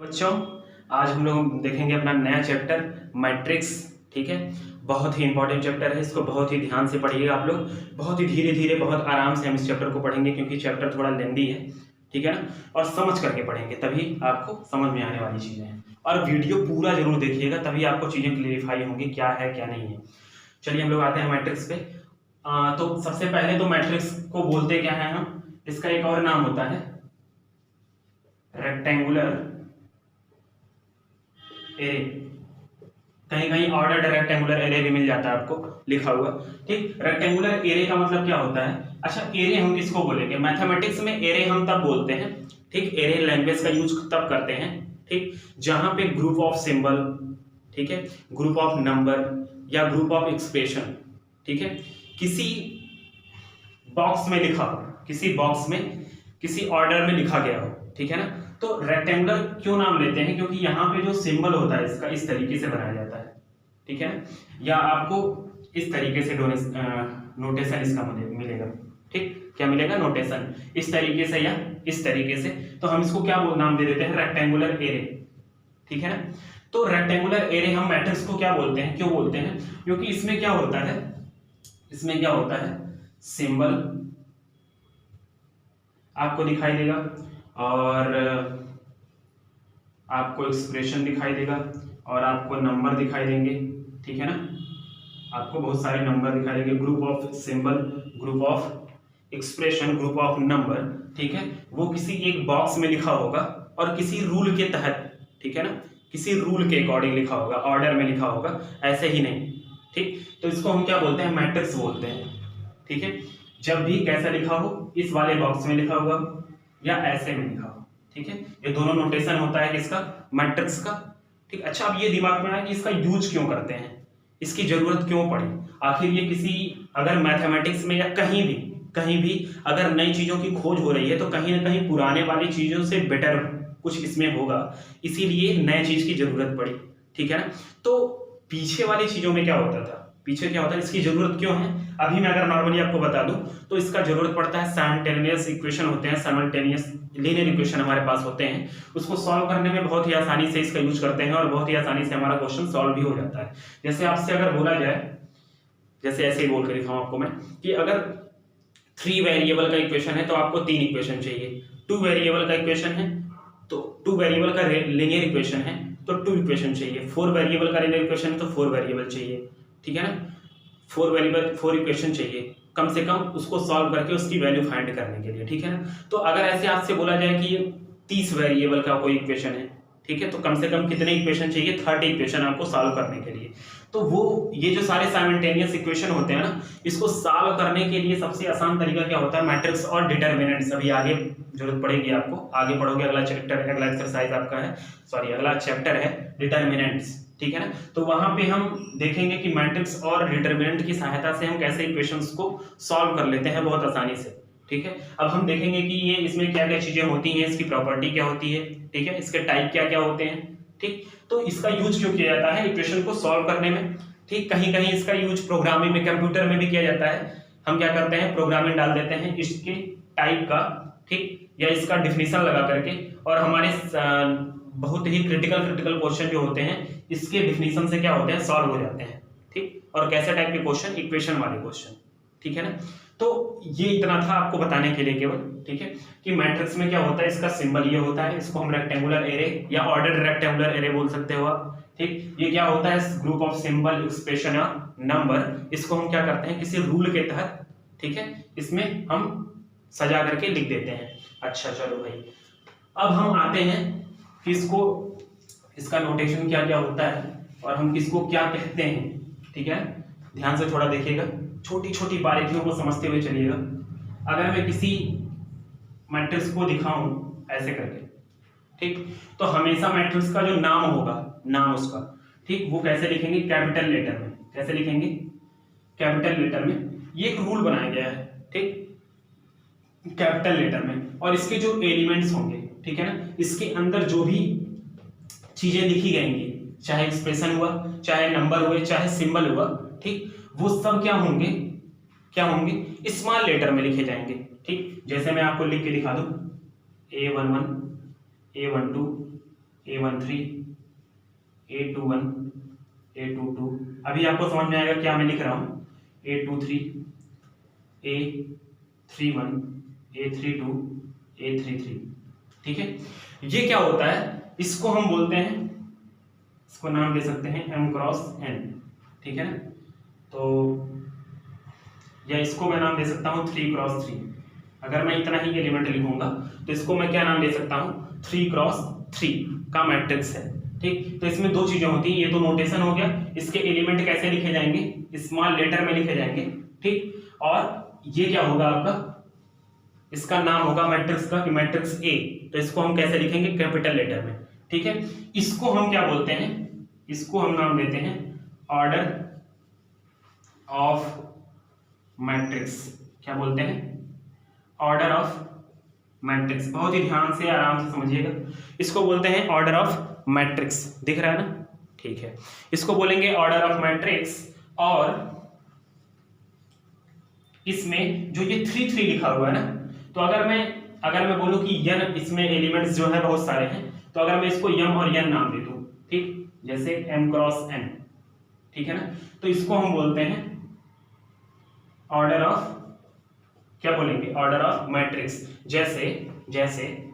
बच्चों, आज हम लोग देखेंगे अपना नया चैप्टर मैट्रिक्स। ठीक है, बहुत ही इंपॉर्टेंट चैप्टर है, इसको बहुत ही ध्यान से पढ़िएगा आप लोग। बहुत ही धीरे धीरे बहुत आराम से हम इस चैप्टर को पढ़ेंगे क्योंकि चैप्टर थोड़ा लेंदी है। ठीक है ना, और समझ करके पढ़ेंगे तभी आपको समझ में आने वाली चीज़ें हैं। और वीडियो पूरा जरूर देखिएगा तभी आपको चीज़ें क्लियरिफाई होंगी क्या है क्या नहीं है। चलिए हम लोग आते हैं मैट्रिक्स पे। तो सबसे पहले तो मैट्रिक्स को बोलते क्या है हम, इसका एक और नाम होता है रेक्टेंगुलर एरे। कहीं कहीं ऑर्डर्ड रेक्टेंगुलर एरे भी मिल जाता है आपको लिखा हुआ। ठीक, रेक्टेंगुलर एरे का मतलब क्या होता है? अच्छा, एरे हम किसको बोलेंगे? मैथमेटिक्स में एरे हम तब बोलते हैं, ठीक, एरे लैंग्वेज का यूज तब करते हैं, ठीक, जहां पे ग्रुप ऑफ सिंबल, ठीक है, ग्रुप ऑफ नंबर या ग्रुप ऑफ एक्सप्रेशन, ठीक है, किसी बॉक्स में लिखा हो, किसी बॉक्स में किसी ऑर्डर में लिखा गया हो। ठीक है ना, तो रेक्टेंगुलर क्यों नाम लेते हैं? क्योंकि यहाँ पे जो सिंबल होता है इसका इस तरीके से बनाया जाता है। ठीक है ना, या आपको इस तरीके से नोटेशन इसका मिलेगा। ठीक, क्या मिलेगा? नोटेशन इस तरीके से या इस तरीके से। तो हम इसको क्या नाम दे देते हैं? Rectangular array. ठीक है ना, तो रेक्टेंगुलर एरे हम मैट्रिक्स को क्या बोलते हैं? क्यों बोलते हैं? क्योंकि इसमें क्या होता है, इसमें क्या होता है, सिंबल आपको दिखाई देगा और आपको एक्सप्रेशन दिखाई देगा और आपको नंबर दिखाई देंगे। ठीक है ना, आपको बहुत सारे नंबर दिखाई देंगे, group of symbol, group of expression, group of number. ठीक है, वो किसी एक बॉक्स में लिखा होगा और किसी रूल के तहत, ठीक है ना, किसी रूल के अकॉर्डिंग लिखा होगा, ऑर्डर में लिखा होगा, ऐसे ही नहीं। ठीक, तो इसको हम क्या बोलते हैं? मैट्रिक्स बोलते हैं। ठीक है, जब भी कैसा लिखा हो, इस वाले बॉक्स में लिखा हुआ या ऐसे में लिखा हो। ठीक है, ये दोनों नोटेशन होता है किसका? मैट्रिक्स का। ठीक, अच्छा, अब ये दिमाग में आया कि इसका यूज क्यों करते हैं, इसकी जरूरत क्यों पड़ी? आखिर ये किसी अगर मैथमेटिक्स में या कहीं भी अगर नई चीजों की खोज हो रही है तो कहीं ना कहीं पुराने वाली चीजों से बेटर कुछ इसमें होगा, इसीलिए नए चीज की जरूरत पड़ी। ठीक है ना, तो पीछे वाली चीजों में क्या होता था, पीछे क्या होता है, इसकी जरूरत क्यों है? अभी मैं अगर नॉर्मली आपको बता दूं तो इसका जरूरत पड़ता है, साइमल्टेनियस इक्वेशन होते हैं, साइमल्टेनियस लीनियर इक्वेशन हमारे पास होते हैं, उसको सॉल्व करने में बहुत ही आसानी से इसका यूज करते हैं और बहुत ही आसानी से हमारा क्वेश्चन सॉल्व भी हो जाता है। जैसे आपसे अगर बोला जाए, जैसे ऐसे ही बोल कर दिखाऊं आपको मैं कि अगर 3 वेरिएबल का इक्वेशन है तो आपको 3 इक्वेशन चाहिए, 2 वेरिएबल का इक्वेशन है तो 2 वेरिएबल का लीनियर इक्वेशन है तो 2 इक्वेशन चाहिए, 4 वेरिएबल का लीनियर इक्वेशन है तो 4 वेरिएबल चाहिए। ठीक है ना, 4 इक्वेशन चाहिए कम से कम उसको सॉल्व करके उसकी वैल्यू फाइंड करने के लिए। ठीक है ना, तो अगर ऐसे आपसे बोला जाए कि 30 वेरिएबल का कोई इक्वेशन है, ठीक है, तो कम से कम कितने इक्वेशन चाहिए? 30 इक्वेशन आपको सॉल्व करने के लिए। तो वो ये जो सारे साइमल्टेनियस इक्वेशन होते हैं ना, इसको सॉल्व करने के लिए सबसे आसान तरीका क्या होता है? मैट्रिक्स और डिटर्मिनेंट्स। अभी आगे जरूरत पड़ेगी आपको, आगे पढ़ोगे, अगला चैप्टर, अगला एक्सरसाइज आपका है, सॉरी अगला चैप्टर है डिटर्मिनेंट्स। ठीक है ना, तो वहां पे हम देखेंगे कि मैट्रिक्स और डिटर्मिनेंट की सहायता से हम कैसे इक्वेशंस को सॉल्व कर लेते हैं बहुत आसानी से। ठीक है, अब हम देखेंगे कि ये इसमें क्या क्या चीजें होती हैं, इसकी प्रॉपर्टी क्या होती है, ठीक है, इसके टाइप क्या क्या होते हैं। ठीक, तो इसका यूज क्यों किया जाता है इक्वेशन को सॉल्व करने में? ठीक, कहीं कहीं इसका यूज प्रोग्रामिंग में, कंप्यूटर में भी किया जाता है। हम क्या करते हैं? प्रोग्रामिंग डाल देते हैं इसके टाइप का, ठीक, या इसका डिफिनीशन लगा करके, और हमारे बहुत ही क्रिटिकल क्वेश्चन जो होते हैं इसके डिफिनीशन से क्या होते हैं? सॉल्व हो जाते हैं। ठीक, और कैसे टाइप के क्वेश्चन? इक्वेशन वाले क्वेश्चन। ठीक है ना, तो ये इतना था आपको बताने के लिए केवल। ठीक है, कि मैट्रिक्स में क्या होता है, इसका सिंबल ये होता है, इसको हम रेक्टेंगुलर एरे या ऑर्डर्ड रेक्टेंगुलर एरे बोल सकते हो आप। ठीक, ये क्या होता है? ग्रुप ऑफ सिंबल, एक्सप्रेशन या नंबर, इसको हम क्या करते हैं? किसी रूल के तहत, ठीक है, इसमें हम सजा करके लिख देते हैं। अच्छा चलो भाई, अब हम आते हैं कि इसका नोटेशन क्या क्या होता है और हम किसको क्या कहते हैं। ठीक है, ध्यान से थोड़ा देखिएगा, छोटी छोटी बारीकियों को समझते हुए चलिएगा। अगर मैं किसी मैट्रिक्स को दिखाऊं ऐसे करके, ठीक, तो हमेशा मैट्रिक्स का जो नाम होगा, नाम उसका, ठीक, वो कैसे लिखेंगे? कैपिटल लेटर में। कैसे लिखेंगे? कैपिटल लेटर में। ये एक रूल बनाया गया है, ठीक, कैपिटल लेटर में, और इसके जो एलिमेंट्स होंगे, ठीक है ना, इसके अंदर जो भी चीजें लिखी जाएंगी, चाहे एक्सप्रेशन हुआ, चाहे नंबर हुए, चाहे सिंबल हुआ, ठीक, वो सब क्या होंगे? क्या होंगे? स्मॉल लेटर में लिखे जाएंगे। ठीक, जैसे मैं आपको लिख के दिखा दूं A11, A12, A13, A21, A22। अभी आपको समझ में आएगा क्या मैं लिख रहा हूँ। A23, A31, A32, A33। ठीक है, ये क्या होता है, इसको हम बोलते हैं, इसको नाम दे सकते हैं M क्रॉस N। ठीक है ना, तो या इसको मैं नाम दे सकता हूँ 3 क्रॉस 3। अगर मैं इतना ही एलिमेंट लिखूंगा तो इसको मैं क्या नाम दे सकता हूँ, 3 क्रॉस 3 का मैट्रिक्स है। ठीक, तो इसमें दो चीजें होती हैं, ये तो नोटेशन हो गया, इसके एलिमेंट कैसे लिखे जाएंगे, स्मॉल लेटर में लिखे जाएंगे। ठीक, और ये क्या होगा आपका, इसका नाम होगा मैट्रिक्स का कि मैट्रिक्स ए, तो इसको हम कैसे लिखेंगे, कैपिटल लेटर में। ठीक है, इसको हम क्या बोलते हैं, इसको हम नाम देते हैं ऑर्डर ऑफ मैट्रिक्स। क्या बोलते हैं, ऑर्डर ऑफ मैट्रिक्स। बहुत ही ध्यान से आराम से समझिएगा, इसको बोलते हैं ऑर्डर ऑफ मैट्रिक्स। दिख रहा है ना, ठीक है, इसको बोलेंगे ऑर्डर ऑफ मैट्रिक्स। और इसमें जो ये 3 3 लिखा हुआ है ना, तो अगर मैं बोलूं कि n इसमें एलिमेंट्स जो है बहुत सारे हैं, तो अगर मैं इसको m और n नाम दे दूं, ठीक, जैसे m क्रॉस n, ठीक है ना, तो इसको हम बोलते हैं ऑर्डर ऑफ, क्या बोलेंगे, ऑर्डर ऑफ मैट्रिक्स। जैसे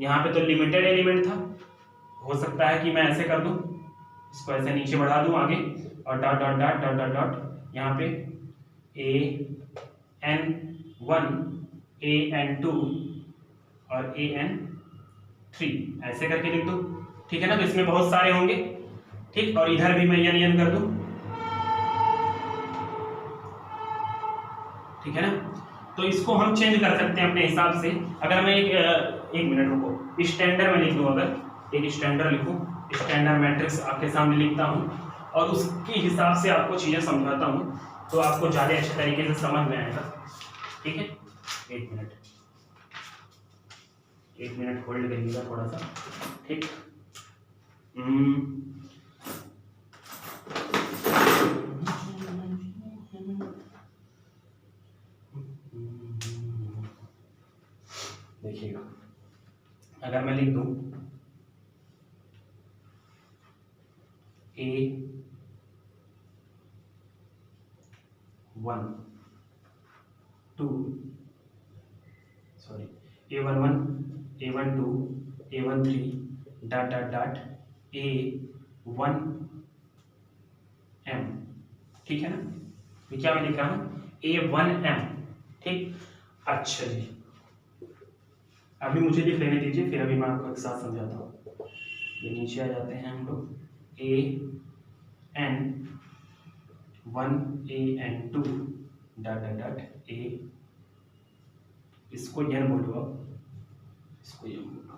यहाँ पे तो लिमिटेड एलिमेंट था, हो सकता है कि मैं ऐसे कर दूं, इसको ऐसे नीचे बढ़ा दूं आगे, और dot dot dot dot dot dot यहाँ पे an1 an2 और an3 ऐसे करके लिख दूं। ठीक है ना, तो इसमें बहुत सारे होंगे। ठीक, और इधर भी मैं n कर दूं। ठीक है ना, तो इसको हम चेंज कर सकते हैं अपने हिसाब से। अगर मैं एक मिनट रुको, स्टैंडर्ड में लिख दूं, अगर एक स्टैंडर्ड लिखूं, स्टैंडर्ड मैट्रिक्स आपके सामने लिखता हूं और उसके हिसाब से आपको चीजें समझाता हूं, तो आपको ज्यादा अच्छे तरीके से समझ में आएगा। ठीक है, एक मिनट होल्ड करिएगा थोड़ा सा। ठीक, देखिएगा, अगर मैं लिख दूं A11 A12 A13 dot dot dot A1M। ठीक है ना, ये क्या मैं लिख रहा हूं, A1M। ठीक, अच्छा जी, अभी मुझे लिख लेने दीजिए, फिर अभी मैं आपको एक साथ समझाता हूँ। ये नीचे आ जाते हैं हम लोग, AN1 AN2 dot dot dot A, इसको n बोलो, इसको m बोलो,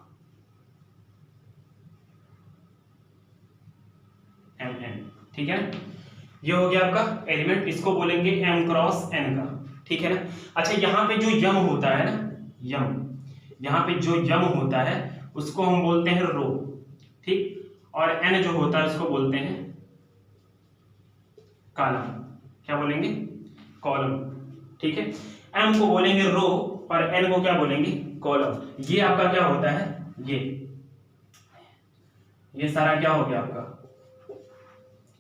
mn। ठीक है, ये हो गया आपका एलिमेंट, इसको बोलेंगे m क्रॉस n का। ठीक है ना, अच्छा, यहाँ पे जो यम होता है ना, यहाँ पे जो यम होता है उसको हम बोलते हैं रो। ठीक, और n जो होता है उसको बोलते हैं कॉलम। क्या बोलेंगे, कॉलम। ठीक है, m को बोलेंगे रो और n को क्या बोलेंगे, कॉलम। ये आपका क्या होता है, ये सारा क्या हो गया आपका,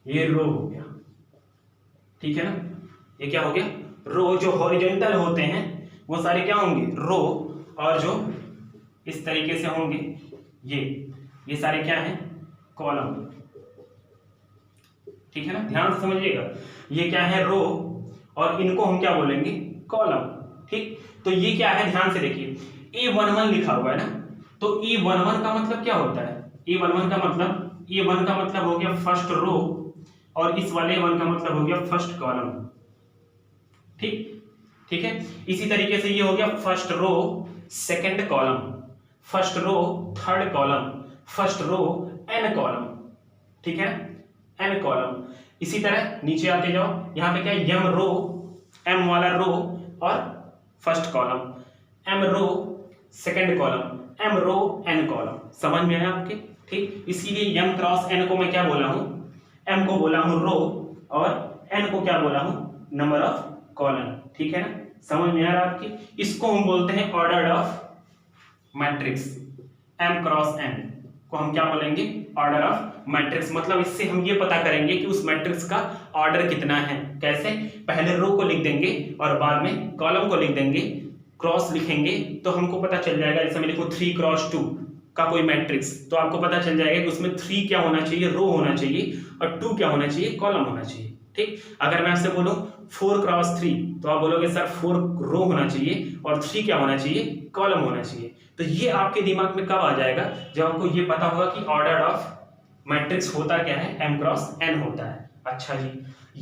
ये रो हो गया। ठीक है ना, ये क्या हो गया, रो। जो हॉरिजॉन्टल होते हैं वो सारे क्या होंगे, रो, और जो इस तरीके से होंगे ये सारे क्या हैं, कॉलम। ठीक है ना, ध्यान से समझिएगा, ये क्या है, रो, और इनको हम क्या बोलेंगे, कॉलम। ठीक, तो ये क्या है, ध्यान से देखिए, A11 लिखा हुआ है ना, तो A11 का मतलब क्या होता है, A11 का मतलब हो गया फर्स्ट रो, और इस वाले 1 का मतलब हो गया फर्स्ट कॉलम। ठीक है, इसी तरीके से ये हो गया first row second column, first row third column, first row n column. ठीक है, n कॉलम। इसी तरह नीचे आते जाओ, यहाँ पे क्या है, m रो, m वाला रो और first column, m row second column, m row n column. समझ में आया आपके। ठीक, इसीलिए m क्रॉस n को मैं क्या बोला हूं, m को बोला हूं रो, और n को क्या बोला हूं, नंबर ऑफ कॉलम। ठीक है ना, समझ में आ रहा आपकी। इसको हम बोलते हैं order of matrix, m cross n। को हम क्या बोलेंगे, ऑर्डर ऑफ मैट्रिक्स। मतलब इससे हम ये पता करेंगे कि उस मैट्रिक्स का ऑर्डर कितना है। कैसे, पहले रो को लिख देंगे और बाद में कॉलम को लिख देंगे, क्रॉस लिखेंगे तो हमको पता चल जाएगा। जैसे मैं लिखूं 3x2 का कोई मैट्रिक्स, तो आपको पता चल जाएगा कि उसमें 3 क्या होना चाहिए, रो होना चाहिए, और 2 क्या होना चाहिए, कॉलम होना चाहिए। ठीक, अगर मैं आपसे बोलूं 4x3 तो आप बोलोगे सर 4 रो होना चाहिए और 3 क्या होना चाहिए, कॉलम होना चाहिए। तो ये आपके दिमाग में कब आ जाएगा, जब आपको ये पता होगा कि ऑर्डर ऑफ मैट्रिक्स होता क्या है, m क्रॉस n होता है। अच्छा जी,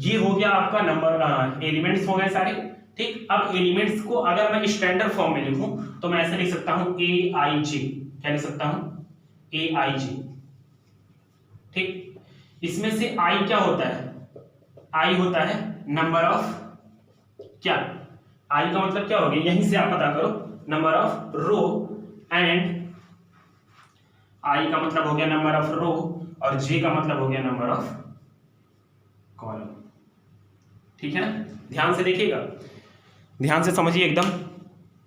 ये हो गया आपका नंबर, एलिमेंट्स हो गए सारे। ठीक, अब एलिमेंट्स को अगर मैं स्टैंडर्ड फॉर्म में लिखूं तो मैं ऐसे लिख सकता हूं aij, क्या लिख सकता हूं, aij। ठीक, इसमें से i क्या होता है, i होता है नंबर ऑफ क्या, i का मतलब क्या हो गया, यहीं से आप पता करो, number of row, and i का मतलब हो गया नंबर ऑफ रो, और j का मतलब हो गया नंबर ऑफ कॉलम। ठीक है ना, ध्यान से देखिएगा, ध्यान से समझिए, एकदम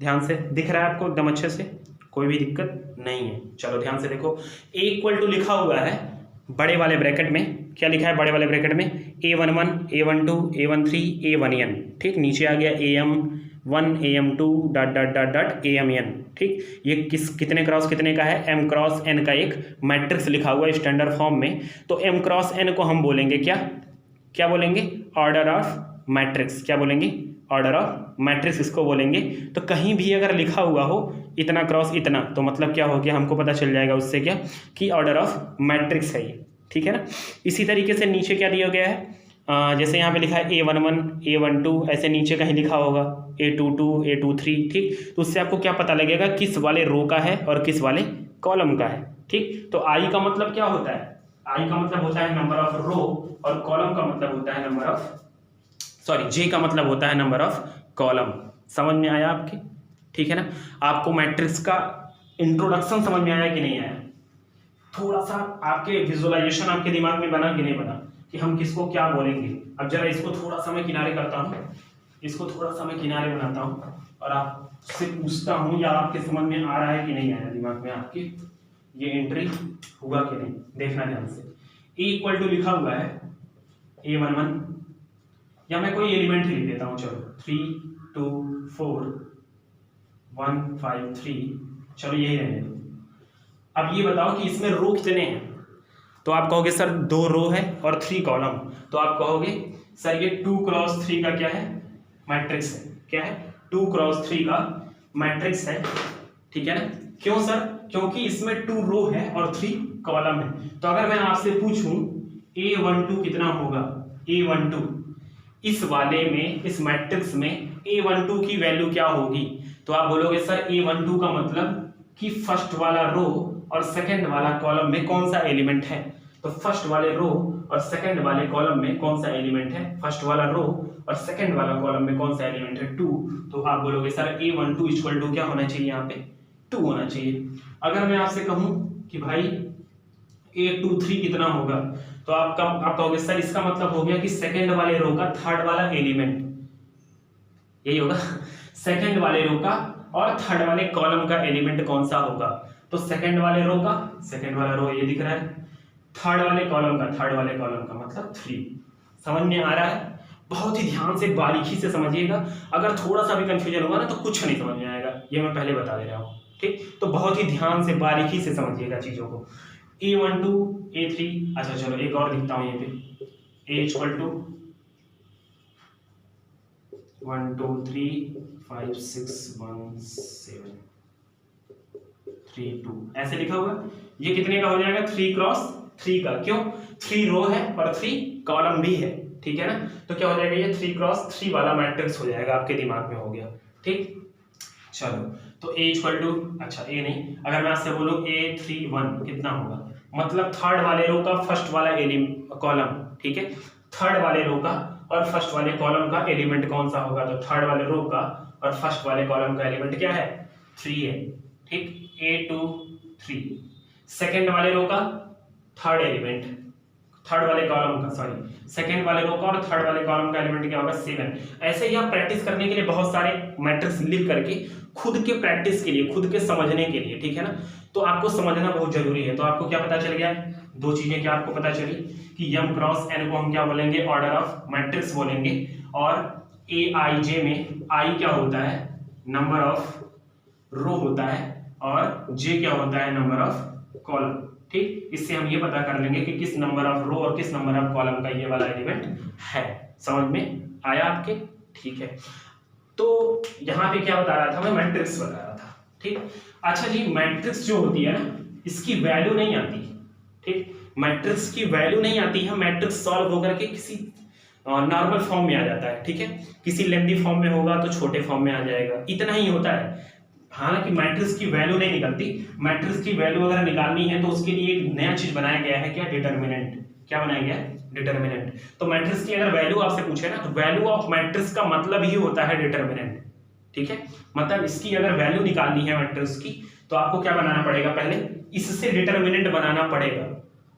ध्यान से, दिख रहा है आपको एकदम अच्छे से, कोई भी दिक्कत नहीं है। चलो ध्यान से देखो, a इक्वल टू लिखा हुआ है बड़े वाले ब्रैकेट में, क्या लिखा है बड़े वाले ब्रैकेट में, a11 a12 a13 a1n। ठीक, नीचे आ गया am1 am2 dot dot dot dot amn। ठीक, ये कितने क्रॉस कितने का है, m क्रॉस n का एक मैट्रिक्स लिखा हुआ है स्टैंडर्ड फॉर्म में। तो m क्रॉस n को हम बोलेंगे क्या, क्या बोलेंगे, ऑर्डर ऑफ मैट्रिक्स। क्या बोलेंगे, ऑर्डर ऑफ मैट्रिक्स इसको बोलेंगे। तो कहीं भी अगर लिखा हुआ हो इतना क्रॉस इतना, तो मतलब क्या हो गया, हमको पता चल जाएगा उससे क्या, कि ऑर्डर ऑफ मैट्रिक्स है ये। ठीक है ना, इसी तरीके से नीचे क्या दिया गया है, जैसे यहाँ पे लिखा है a11 a12, ऐसे नीचे कहीं लिखा होगा a22 a23। ठीक, तो उससे आपको क्या पता लगेगा किस वाले रो का है और किस वाले कॉलम का है। ठीक, तो i का मतलब क्या होता है, i का मतलब होता है नंबर ऑफ रो, और कॉलम का मतलब होता है नंबर ऑफ, सॉरी j का मतलब होता है नंबर ऑफ कॉलम। समझ में आया आपके, ठीक है ना। आपको मैट्रिक्स का इंट्रोडक्शन समझ में आया कि नहीं आया, थोड़ा सा आपके विजुअलाइजेशन आपके दिमाग में बना कि नहीं बना, कि हम किसको क्या बोलेंगे। अब जरा इसको थोड़ा सा मैं किनारे करता हूँ, इसको थोड़ा सा मैं किनारे बनाता हूँ, और आपसे पूछता हूँ या आपके समझ में आ रहा है कि नहीं आया दिमाग में आपके, ये एंट्री हुआ कि नहीं, देखना ध्यान से। a इक्वल टू लिखा हुआ है a11, या मैं कोई एलिमेंट ही लिख देता हूँ, चलो 3 2 4 1 5 3, चलो यही रहने दो। अब ये बताओ कि इसमें रो कितने हैं, तो आप कहोगे सर 2 रो है और 3 कॉलम, तो आप कहोगे सर ये 2x3 का क्या है, मैट्रिक्स है। क्या है, 2x3 का मैट्रिक्स है। ठीक है ना, क्यों सर, क्योंकि इसमें 2 रो है और 3 कॉलम है। तो अगर मैं आपसे पूछूं a12 कितना होगा, a12 इस वाले में, इस मैट्रिक्स में a12 की वैल्यू क्या होगी, तो आप बोलोगे सर a12 का मतलब कि फर्स्ट वाला रो और सेकंड वाला कॉलम में कौन सा एलिमेंट है। तो फर्स्ट वाले रो और सेकंड वाले कॉलम में कौन सा एलिमेंट है, फर्स्ट वाला रो और सेकंड वाला कॉलम में कौन सा एलिमेंट है, 2। तो आप बोलोगे सर a12 इक्वल टू क्या होना चाहिए, यहाँ पे 2 होना चाहिए। अगर मैं आपसे कहूं कि भाई a23 कितना होगा, तो आप कहोगे सर इसका मतलब हो गया कि सेकंड वाले रो का थर्ड वाला एलिमेंट, यही होगा सेकंड वाले रो का और थर्ड वाले कॉलम का एलिमेंट कौन सा होगा। तो सेकंड वाले रो का, सेकंड वाला रो ये दिख रहा है, थर्ड वाले कॉलम का, थर्ड वाले कॉलम का मतलब 3। समझ में आ रहा है, बहुत ही ध्यान से बारीकी से समझिएगा। अगर थोड़ा सा भी कंफ्यूजन होगा ना तो कुछ नहीं समझ में आएगा, ये मैं पहले बता दे रहा हूँ। ठीक, तो बहुत ही ध्यान से बारीकी से समझिएगा चीजों को। a12 a3, अच्छा चलो एक और लिखता हूँ यहाँ पे, a इक्वल टू 1 2 3 5 6 1 7 3 2 ऐसे लिखा हुआ। ये कितने का हो जाएगा, 3x3 का। क्यों, 3 रो है और 3 कॉलम भी है। ठीक है ना, तो क्या हो जाएगा, ये 3x3 वाला मैट्रिक्स हो जाएगा, आपके दिमाग में हो गया। ठीक, चलो तो a इक्वल टू, अच्छा a नहीं, अगर मैं आपसे बोलूं a31 कितना होगा, मतलब थर्ड वाले रो का फर्स्ट वाला कॉलम। ठीक है, थर्ड वाले रो का और फर्स्ट वाले कॉलम का एलिमेंट कौन सा होगा, तो थर्ड वाले रो का और फर्स्ट वाले कॉलम का एलिमेंट क्या है, 3 है। ठीक, a23 सेकंड वाले रो का थर्ड एलिमेंट, थर्ड वाले कॉलम का, सॉरी सेकंड वाले रो का और थर्ड वाले कॉलम का एलिमेंट क्या होगा 7। ऐसे ही आप प्रैक्टिस करने के लिए बहुत सारे मैट्रिक्स लिख करके खुद के प्रैक्टिस के लिए, खुद के समझने के लिए, ठीक है ना, तो आपको समझना बहुत जरूरी है। तो आपको क्या पता चल गया है, दो चीजें क्या आपको पता चली कि m क्रॉस n को हम क्या बोलेंगे, ऑर्डर ऑफ मैट्रिक्स बोलेंगे, और aij में i क्या होता है, नंबर ऑफ रो होता है, और j क्या होता है, नंबर ऑफ कॉलम। ठीक, इससे हम ये पता कर लेंगे कि किस नंबर ऑफ रो और किस नंबर ऑफ कॉलम का ये वाला एलिमेंट है। समझ में आया आपके? ठीक है, तो यहाँ पे क्या बता रहा था मैं, मैट्रिक्स बता रहा था। ठीक, अच्छा जी, मैट्रिक्स जो होती है ना, इसकी वैल्यू नहीं आती। ठीक, मैट्रिक्स की वैल्यू नहीं आती है, मैट्रिक्स सॉल्व होकर के किसी नॉर्मल फॉर्म में आ जाता है। ठीक है, किसी लेंथी फॉर्म में होगा तो छोटे फॉर्म में आ जाएगा, इतना ही होता है। हालांकि मैट्रिक्स की वैल्यू नहीं निकलती। मैट्रिक्स की वैल्यू अगर निकालनी है तो उसके लिए एक नया चीज बनाया गया है, क्या, डिटर्मिनेंट। क्या बनाया गया है, डिटर्मिनेंट। तो मैट्रिक्स की अगर वैल्यू आपसे पूछे ना, तो वैल्यू ऑफ मैट्रिक्स का मतलब ही होता है डिटर्मिनेंट। ठीक है, मतलब इसकी अगर वैल्यू निकालनी है मैट्रिक्स की, तो आपको क्या बनाना पड़ेगा, पहले इससे डिटर्मिनेंट बनाना पड़ेगा।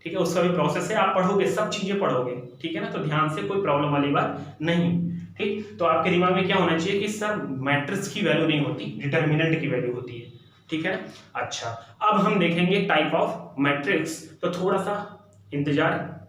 ठीक है, उसका भी प्रोसेस है, आप पढ़ोगे, सब चीजें पढ़ोगे। ठीक है ना, तो ध्यान से, कोई प्रॉब्लम वाली बात नहीं। ठीक, तो आपके दिमाग में क्या होना चाहिए कि सर मैट्रिक्स की वैल्यू नहीं होती, डिटर्मिनेंट की वैल्यू होती है। ठीक है ना। अच्छा, अब हम देखेंगे टाइप ऑफ मैट्रिक्स, तो थोड़ा सा इंतजार